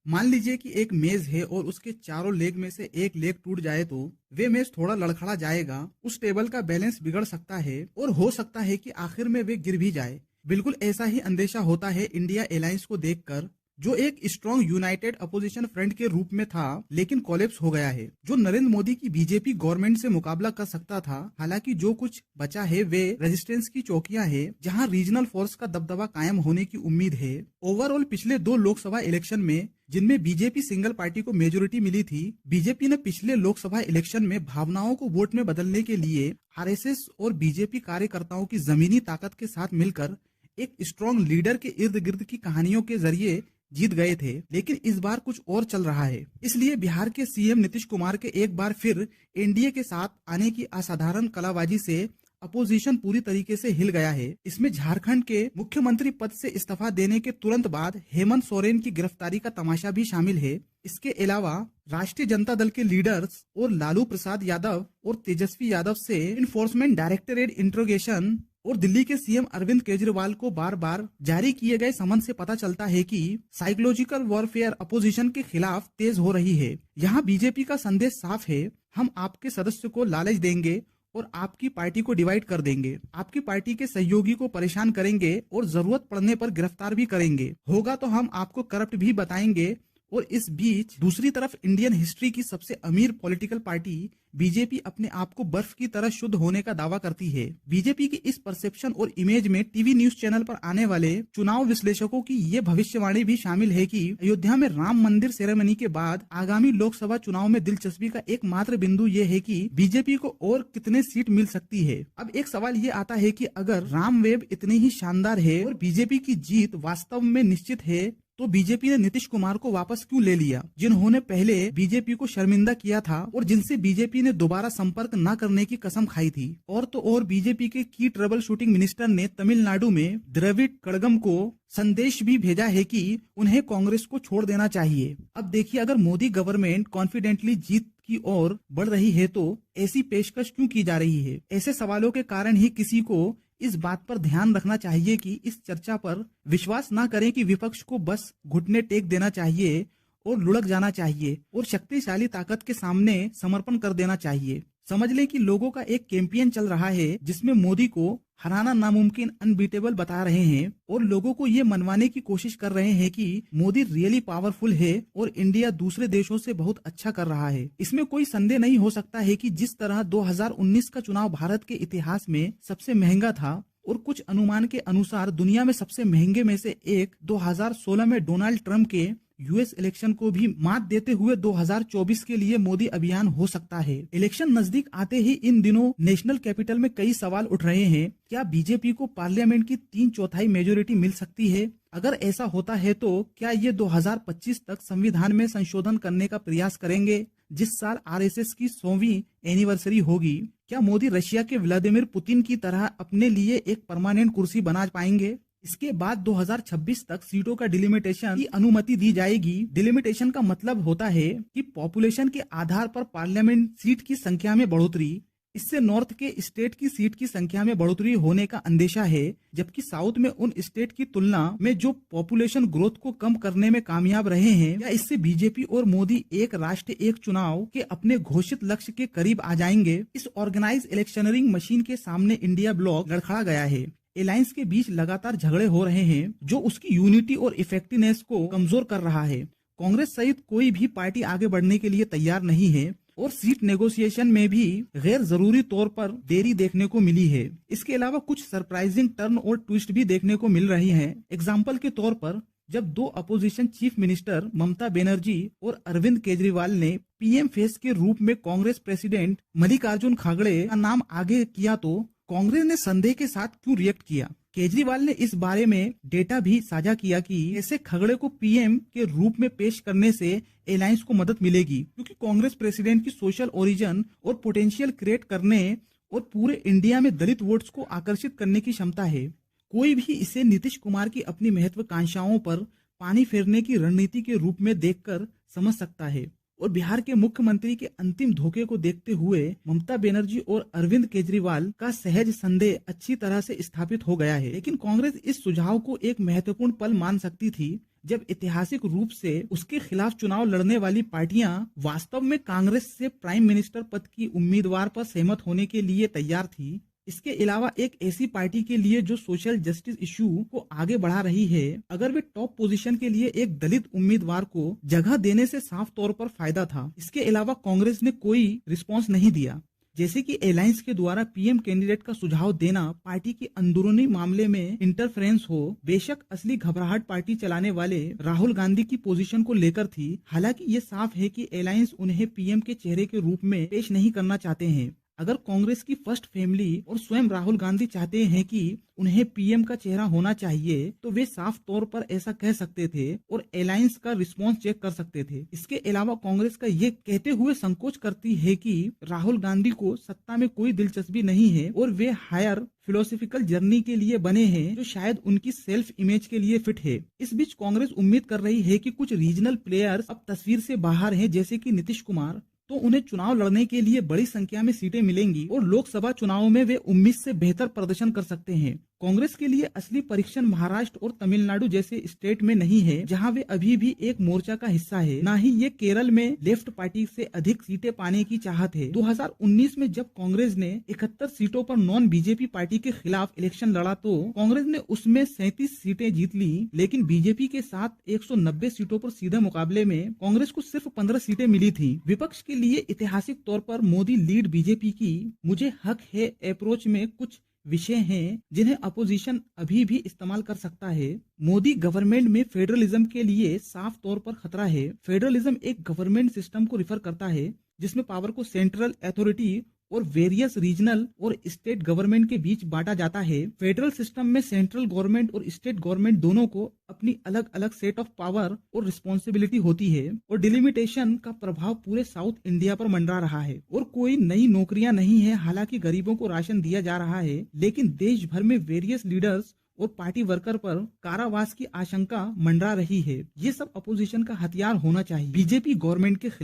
मान लीजिए कि एक मेज है और उसके चारों लेग में से एक लेग टूट जाए तो वे मेज थोड़ा लड़खड़ा जाएगा, उस टेबल का बैलेंस बिगड़ सकता है और हो सकता है कि आखिर में वे गिर भी जाए। बिल्कुल ऐसा ही अंदेशा होता है इंडिया अलायंस को देखकर, जो एक स्ट्रॉन्ग यूनाइटेड अपोजिशन फ्रंट के रूप में था लेकिन कोलैप्स हो गया है, जो नरेंद्र मोदी की बीजेपी गवर्नमेंट से मुकाबला कर सकता था। हालांकि जो कुछ बचा है वे रेजिस्टेंस की चौकियां हैं, जहां रीजनल फोर्स का दबदबा कायम होने की उम्मीद है। ओवरऑल पिछले 2 लोकसभा इलेक्शन में जिनमें बीजेपी सिंगल पार्टी को मेजोरिटी मिली थी, बीजेपी ने पिछले लोकसभा इलेक्शन में भावनाओं को वोट में बदलने के लिए आरएसएस और बीजेपी कार्यकर्ताओं की जमीनी ताकत के साथ मिलकर एक स्ट्रॉन्ग लीडर के इर्द गिर्द की कहानियों के जरिए जीत गए थे। लेकिन इस बार कुछ और चल रहा है, इसलिए बिहार के सीएम नीतीश कुमार के एक बार फिर एनडीए के साथ आने की असाधारण कलाबाजी से अपोजिशन पूरी तरीके से हिल गया है। इसमें झारखंड के मुख्यमंत्री पद से इस्तीफा देने के तुरंत बाद हेमंत सोरेन की गिरफ्तारी का तमाशा भी शामिल है। इसके अलावा राष्ट्रीय जनता दल के लीडर्स और लालू प्रसाद यादव और तेजस्वी यादव से इन्फोर्समेंट डायरेक्टरेट इंट्रोगेशन और दिल्ली के सीएम अरविंद केजरीवाल को बार बार जारी किए गए समन से पता चलता है कि साइकोलॉजिकल वॉरफेयर अपोजिशन के खिलाफ तेज हो रही है। यहाँ बीजेपी का संदेश साफ है, हम आपके सदस्य को लालच देंगे और आपकी पार्टी को डिवाइड कर देंगे, आपकी पार्टी के सहयोगी को परेशान करेंगे और जरूरत पड़ने पर गिरफ्तार भी करेंगे, होगा तो हम आपको करप्ट भी बताएंगे। और इस बीच दूसरी तरफ इंडियन हिस्ट्री की सबसे अमीर पॉलिटिकल पार्टी बीजेपी अपने आप को बर्फ की तरह शुद्ध होने का दावा करती है। बीजेपी की इस परसेप्शन और इमेज में टीवी न्यूज चैनल पर आने वाले चुनाव विश्लेषकों की ये भविष्यवाणी भी शामिल है कि अयोध्या में राम मंदिर सेरेमनी के बाद आगामी लोकसभा चुनाव में दिलचस्पी का एकमात्र बिंदु ये है कि बीजेपी को और कितने सीट मिल सकती है। अब एक सवाल ये आता है कि अगर राम वेव इतनी ही शानदार है और बीजेपी की जीत वास्तव में निश्चित है, तो बीजेपी ने नीतीश कुमार को वापस क्यों ले लिया, जिन्होंने पहले बीजेपी को शर्मिंदा किया था और जिनसे बीजेपी ने दोबारा संपर्क न करने की कसम खाई थी। और तो और बीजेपी के की ट्रबल शूटिंग मिनिस्टर ने तमिलनाडु में द्रविड़ कड़गम को संदेश भी भेजा है कि उन्हें कांग्रेस को छोड़ देना चाहिए। अब देखिए, अगर मोदी गवर्नमेंट कॉन्फिडेंटली जीत की ओर बढ़ रही है तो ऐसी पेशकश क्यों की जा रही है। ऐसे सवालों के कारण ही किसी को इस बात पर ध्यान रखना चाहिए कि इस चर्चा पर विश्वास न करें कि विपक्ष को बस घुटने टेक देना चाहिए और लुढ़क जाना चाहिए और शक्तिशाली ताकत के सामने समर्पण कर देना चाहिए। समझ लें कि लोगों का एक कैंपेन चल रहा है जिसमें मोदी को हराना नामुमकिन, अनबीटेबल बता रहे हैं और लोगों को ये मनवाने की कोशिश कर रहे हैं कि मोदी रियली पावरफुल है और इंडिया दूसरे देशों से बहुत अच्छा कर रहा है। इसमें कोई संदेह नहीं हो सकता है कि जिस तरह 2019 का चुनाव भारत के इतिहास में सबसे महंगा था और कुछ अनुमान के अनुसार दुनिया में सबसे महंगे में से एक 2016 में डोनाल्ड ट्रंप के यूएस इलेक्शन को भी मात देते हुए 2024 के लिए मोदी अभियान हो सकता है। इलेक्शन नजदीक आते ही इन दिनों नेशनल कैपिटल में कई सवाल उठ रहे हैं। क्या बीजेपी को पार्लियामेंट की 3/4 मेजोरिटी मिल सकती है? अगर ऐसा होता है तो क्या ये 2025 तक संविधान में संशोधन करने का प्रयास करेंगे, जिस साल आरएसएस की 100वीं एनिवर्सरी होगी? क्या मोदी रशिया के व्लादिमीर पुतिन की तरह अपने लिए एक परमानेंट कुर्सी बना पाएंगे? इसके बाद 2026 तक सीटों का डिलिमिटेशन की अनुमति दी जाएगी। डिलिमिटेशन का मतलब होता है कि पॉपुलेशन के आधार पर पार्लियामेंट सीट की संख्या में बढ़ोतरी। इससे नॉर्थ के स्टेट की सीट की संख्या में बढ़ोतरी होने का अंदेशा है, जबकि साउथ में उन स्टेट की तुलना में जो पॉपुलेशन ग्रोथ को कम करने में कामयाब रहे हैं। या इससे बीजेपी और मोदी एक राष्ट्र एक चुनाव के अपने घोषित लक्ष्य के करीब आ जाएंगे। इस ऑर्गेनाइज इलेक्शनरिंग मशीन के सामने इंडिया ब्लॉक लड़खड़ा गया है। अलायंस के बीच लगातार झगड़े हो रहे हैं जो उसकी यूनिटी और इफेक्टिवनेस को कमजोर कर रहा है। कांग्रेस सहित कोई भी पार्टी आगे बढ़ने के लिए तैयार नहीं है और सीट नेगोशिएशन में भी गैर जरूरी तौर पर देरी देखने को मिली है। इसके अलावा कुछ सरप्राइजिंग टर्न और ट्विस्ट भी देखने को मिल रही हैं। एग्जाम्पल के तौर पर जब 2 opposition chief minister Mamata Banerjee और अरविंद केजरीवाल ने पीएम फेस के रूप में कांग्रेस प्रेसिडेंट मल्लिकार्जुन खड़गे का नाम आगे किया तो कांग्रेस ने संदेह के साथ क्यों रिएक्ट किया? केजरीवाल ने इस बारे में डेटा भी साझा किया कि ऐसे खड़गे को पीएम के रूप में पेश करने से अलायंस को मदद मिलेगी, क्योंकि कांग्रेस प्रेसिडेंट की सोशल ओरिजिन और पोटेंशियल क्रिएट करने और पूरे इंडिया में दलित वोट्स को आकर्षित करने की क्षमता है। कोई भी इसे नीतीश कुमार की अपनी महत्वाकांक्षाओं पर पानी फेरने की रणनीति के रूप में देखकर समझ सकता है। और बिहार के मुख्यमंत्री के अंतिम धोखे को देखते हुए ममता बनर्जी और अरविंद केजरीवाल का सहज संदेह अच्छी तरह से स्थापित हो गया है। लेकिन कांग्रेस इस सुझाव को एक महत्वपूर्ण पल मान सकती थी जब ऐतिहासिक रूप से उसके खिलाफ चुनाव लड़ने वाली पार्टियां वास्तव में कांग्रेस से प्राइम मिनिस्टर पद की उम्मीदवार पर सहमत होने के लिए तैयार थी। इसके अलावा एक ऐसी पार्टी के लिए जो सोशल जस्टिस इशू को आगे बढ़ा रही है, अगर वे टॉप पोजीशन के लिए एक दलित उम्मीदवार को जगह देने से साफ तौर पर फायदा था। इसके अलावा कांग्रेस ने कोई रिस्पॉन्स नहीं दिया, जैसे कि अलायंस के द्वारा पीएम कैंडिडेट का सुझाव देना पार्टी के अंदरूनी मामले में इंटरफेरेंस हो। बेशक असली घबराहट पार्टी चलाने वाले राहुल गांधी की पोजीशन को लेकर थी। हालांकि ये साफ है कि अलायंस उन्हें पीएम के चेहरे के रूप में पेश नहीं करना चाहते हैं। अगर कांग्रेस की फर्स्ट फैमिली और स्वयं राहुल गांधी चाहते हैं कि उन्हें पीएम का चेहरा होना चाहिए, तो वे साफ तौर पर ऐसा कह सकते थे और अलायंस का रिस्पॉन्स चेक कर सकते थे। इसके अलावा कांग्रेस का ये कहते हुए संकोच करती है कि राहुल गांधी को सत्ता में कोई दिलचस्पी नहीं है और वे हायर फिलोसॉफिकल जर्नी के लिए बने हैं जो शायद उनकी सेल्फ इमेज के लिए फिट है। इस बीच कांग्रेस उम्मीद कर रही है कि कुछ रीजनल प्लेयर्स अब तस्वीर से बाहर हैं, जैसे कि नीतीश कुमार, तो उन्हें चुनाव लड़ने के लिए बड़ी संख्या में सीटें मिलेंगी और लोकसभा चुनाव में वे उम्मीद से बेहतर प्रदर्शन कर सकते हैं। कांग्रेस के लिए असली परीक्षण महाराष्ट्र और तमिलनाडु जैसे स्टेट में नहीं है, जहां वे अभी भी एक मोर्चा का हिस्सा है। न ही ये केरल में लेफ्ट पार्टी से अधिक सीटें पाने की चाहत है। 2019 में जब कांग्रेस ने 71 सीटों पर नॉन बीजेपी पार्टी के खिलाफ इलेक्शन लड़ा तो कांग्रेस ने उसमें 37 सीटें जीत ली, लेकिन बीजेपी के साथ 190 सीटों पर सीधे मुकाबले में कांग्रेस को सिर्फ 15 सीटें मिली थी। विपक्ष के लिए ऐतिहासिक तौर पर मोदी लीड बीजेपी की मुझे हक है अप्रोच में कुछ विषय हैं जिन्हें अपोजिशन अभी भी इस्तेमाल कर सकता है। मोदी गवर्नमेंट में फेडरलिज्म के लिए साफ तौर पर खतरा है। फेडरलिज्म एक गवर्नमेंट सिस्टम को रिफर करता है जिसमें पावर को सेंट्रल अथॉरिटी और वेरियस रीजनल और स्टेट गवर्नमेंट के बीच बांटा जाता है। फेडरल सिस्टम में सेंट्रल गवर्नमेंट और स्टेट गवर्नमेंट दोनों को अपनी अलग अलग सेट ऑफ पावर और रिस्पॉन्सिबिलिटी होती है और डिलिमिटेशन का प्रभाव पूरे साउथ इंडिया पर मंडरा रहा है और कोई नई नौकरियां नहीं है। हालांकि गरीबों को राशन दिया जा रहा है, लेकिन देश भर में वेरियस लीडर्स और पार्टी वर्कर पर कारावास की आशंका मंडरा रही है। ये सब अपोजिशन का हथियार होना चाहिए बीजेपी गवर्नमेंट के खिलाफ।